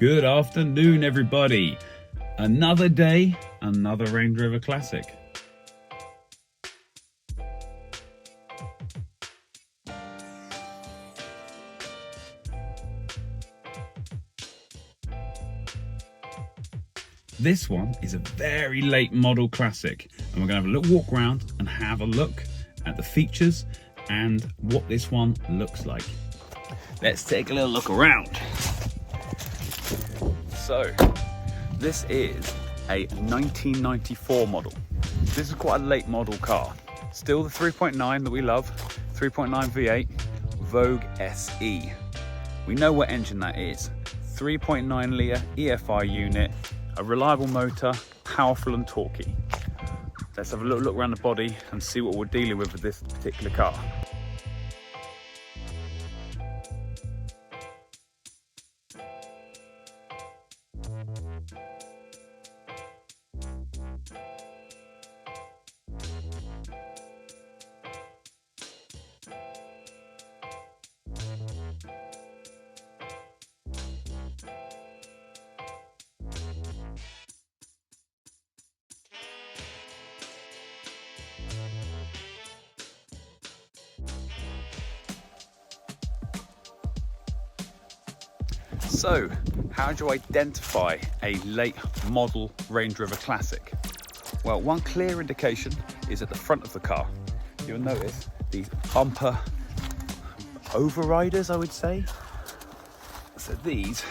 Good afternoon, everybody. Another day, another Range Rover Classic. This one is a very late model Classic, and we're going to have a little walk around and have a look at the features and what this one looks like. Let's take a little look around. So, this is a 1994 model. This is quite a late model car. Still the 3.9 that we love, 3.9 V8 Vogue SE. We know what engine that is. 3.9 litre EFI unit, a reliable motor, powerful and torquey. Let's have a little look around the body and see what we're dealing with this particular car. So, how do you identify a late model Range Rover Classic? Well, one clear indication is at the front of the car. You'll notice these bumper overriders, I would say. So these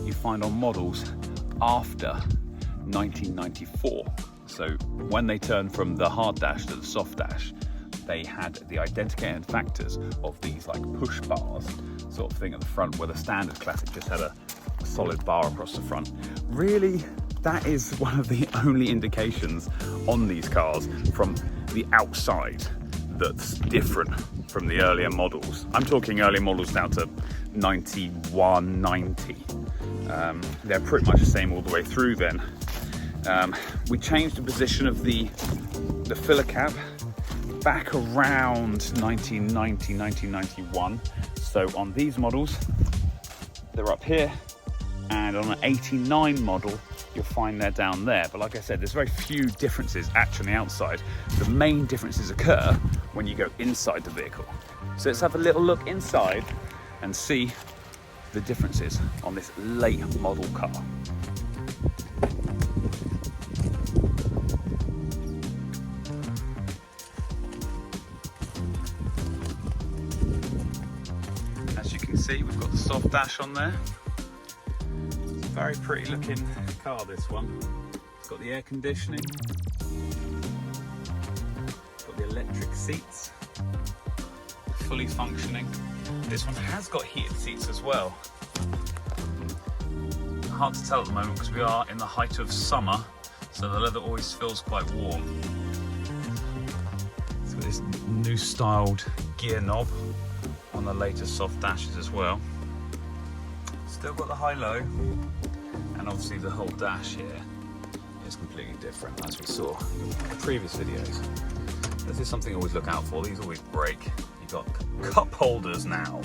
you find on models after 1994. So when they turned from the hard dash to the soft dash, they had the identification factors of these like push bars sort of thing at the front, where the standard Classic just had a solid bar across the front. Really, that is one of the only indications on these cars from the outside that's different from the earlier models. I'm talking earlier models down to 91, 90. They're pretty much the same all the way through then. We changed the position of the filler cap back around 1990, 1991. So on these models, they're up here, and on an 89 model, you'll find they're down there. But like I said, there's very few differences actually outside. The main differences occur when you go inside the vehicle. So let's have a little look inside and see the differences on this late model car. See, we've got the soft dash on there. It's a very pretty looking car, this one. It's got the air conditioning, got the electric seats, fully functioning. This one has got heated seats as well. Hard to tell at the moment because we are in the height of summer, so the leather always feels quite warm. It's got this new styled gear knob on the latest soft dashes as well. Still got the high-low, and obviously the whole dash here is completely different, as we saw in the previous videos. This is something I always look out for. These always break. You've got cup holders now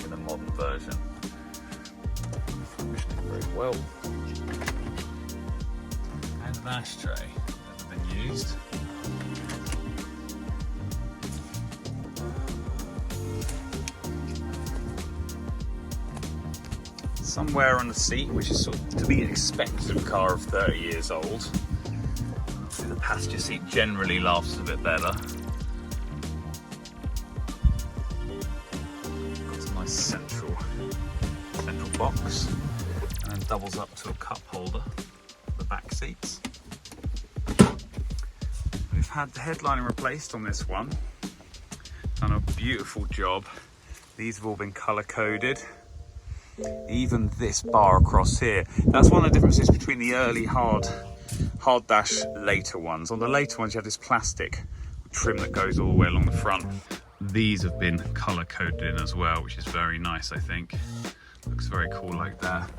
in the modern version. Functioning very well. And an ashtray, never been used. Somewhere on the seat, which is sort of to be expected of a car of 30 years old. The passenger seat generally lasts a bit better. Got a nice central box, and then doubles up to a cup holder for the back seats. We've had the headliner replaced on this one. Done a beautiful job. These have all been colour coded. Even this bar across here, that's one of the differences between the early hard dash later ones. On the later ones you have this plastic trim that goes all the way along the front. These have been color coded in as well, which is very nice, I think. Looks very cool like that.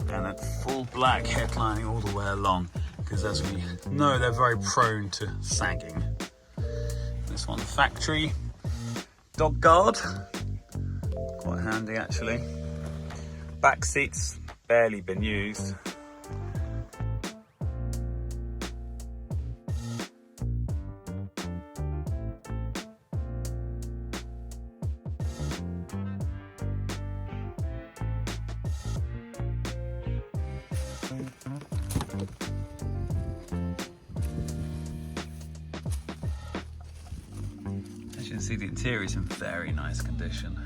And that full black headlining all the way along, because as we know, they're very prone to sagging. This one, factory dog guard, quite handy actually. Back seats barely been used. As you can see, the interior is in very nice condition.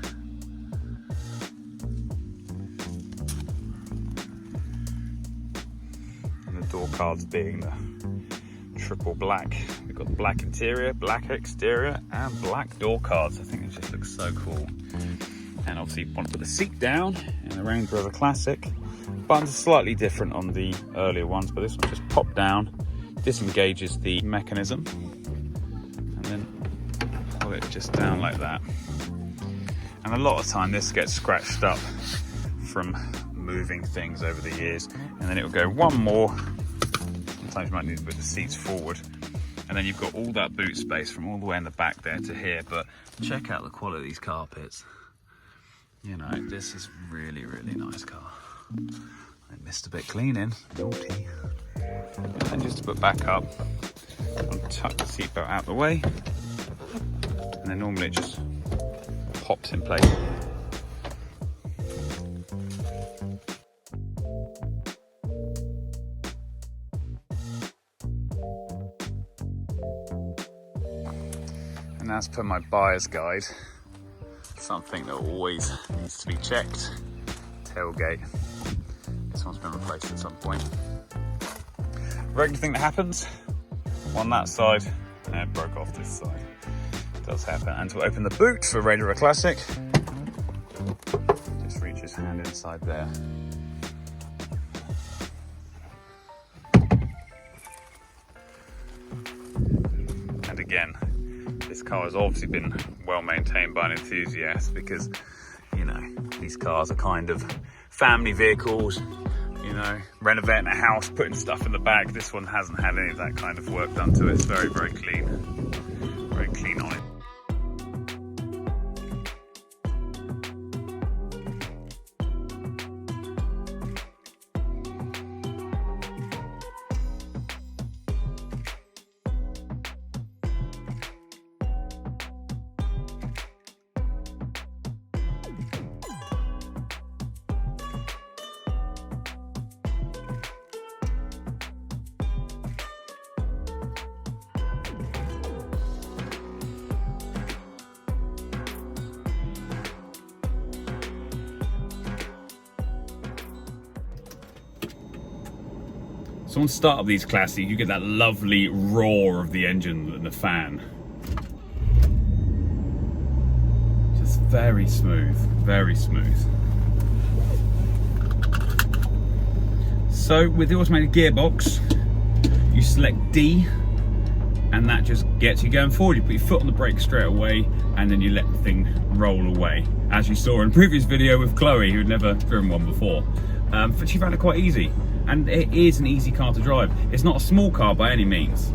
And the door cards being the triple black. We've got the black interior, black exterior, and black door cards. I think it just looks so cool. And obviously you want to put the seat down in the Range Rover Classic. Buttons are slightly different on the earlier ones, but this one just pops down, disengages the mechanism, and then pull it just down like that. And a lot of time this gets scratched up from moving things over the years, and then it will go one more. Sometimes you might need to put the seats forward, and then you've got all that boot space from all the way in the back there to here. But check out the quality of these carpets. You know, this is really, really nice car. I missed a bit cleaning, naughty. And just to put back up, I'll tuck the seatbelt out the way, and then normally it just pops in place. And as per my buyer's guide, something that always needs to be checked: tailgate. This one's been replaced at some point. Regular thing that happens on that side, and it broke off this side. It does happen. And to open the boot for Range Rover Classic, just reach his hand inside there. And again, this car has obviously been well maintained by an enthusiast, because, you know, these cars are kind of family vehicles, you know, renovating a house, putting stuff in the back. This one hasn't had any of that kind of work done to it. It's very, very clean. Very clean on it. So on start of these Classic, you get that lovely roar of the engine and the fan. Just very smooth, very smooth. So with the automated gearbox, you select D, and that just gets you going forward. You put your foot on the brake straight away, and then you let the thing roll away. As you saw in a previous video with Chloe, who'd never driven one before. But she found it quite easy. And it is an easy car to drive. It's not a small car by any means.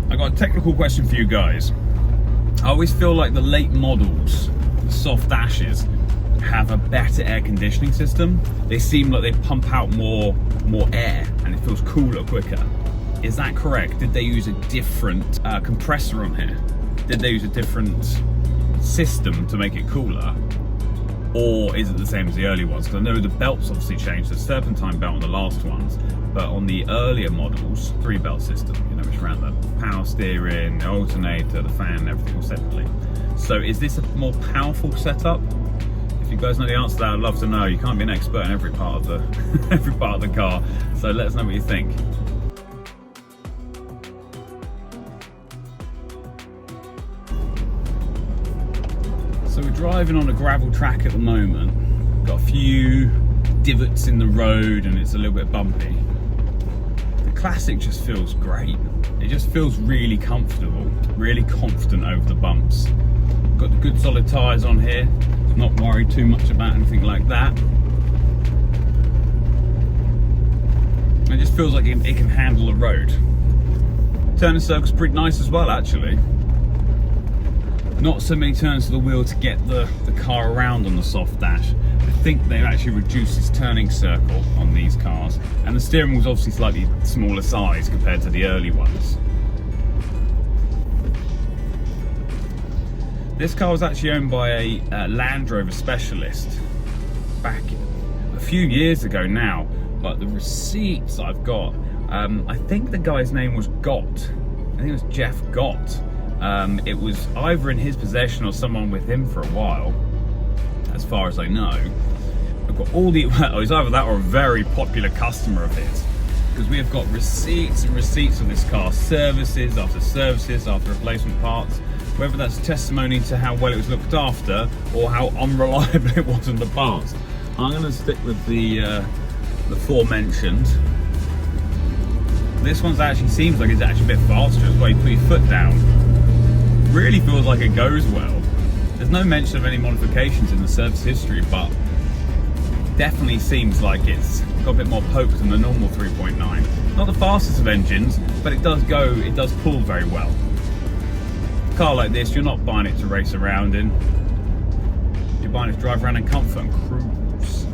I got a technical question for you guys. I always feel like the late models, the soft dashes, have a better air conditioning system. They seem like they pump out more air, and it feels cooler quicker. Is that correct? Did they use a different compressor on here? Did they use a different system to make it cooler? Or is it the same as the early ones? Because I know the belts obviously changed. The serpentine belt on the last ones, but on the earlier models, 3-belt system, you know, which ran the power steering, the alternator, the fan, everything all separately. So is this a more powerful setup? If you guys know the answer to that, I'd love to know. You can't be an expert in every part of the every part of the car. So let us know what you think. So we're driving on a gravel track at the moment. Got a few divots in the road and it's a little bit bumpy. The Classic just feels great. It just feels really comfortable, really confident over the bumps. Got the good solid tyres on here. Not worried too much about anything like that. It just feels like it can handle the road. Turning circle's pretty nice as well, actually. Not so many turns to the wheel to get the car around on the soft dash. It think they've actually reduced its turning circle on these cars, and the steering wheel's obviously slightly smaller size compared to the early ones. This car was actually owned by a Land Rover specialist back a few years ago now, but the receipts I've got, I think the guy's name was Gott. I think it was Jeff Gott. It was either in his possession or someone with him for a while, as far as I know. I've got all the, well, it's either that or a very popular customer of his, because we have got receipts and receipts of this car, services after replacement parts, whether that's testimony to how well it was looked after or how unreliable it was in the past. I'm going to stick with the aforementioned. This one's actually seems like it's actually a bit faster as well. You put your foot down. Really feels like it goes well. There's no mention of any modifications in the service history, but definitely seems like it's got a bit more poke than the normal 3.9. Not the fastest of engines, but it does pull very well. A car like this, you're not buying it to race around in. You're buying it to drive around in comfort and cruise.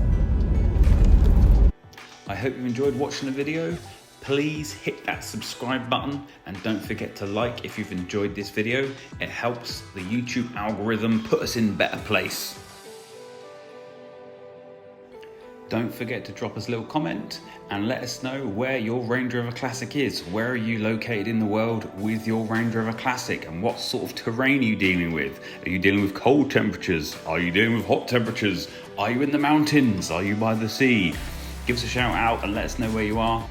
I hope you enjoyed watching the video. Please hit that subscribe button and don't forget to like if you've enjoyed this video. It helps the YouTube algorithm put us in a better place. Don't forget to drop us a little comment and let us know where your Range Rover Classic is. Where are you located in the world with your Range Rover Classic, and what sort of terrain are you dealing with? Are you dealing with cold temperatures? Are you dealing with hot temperatures? Are you in the mountains? Are you by the sea? Give us a shout out and let us know where you are.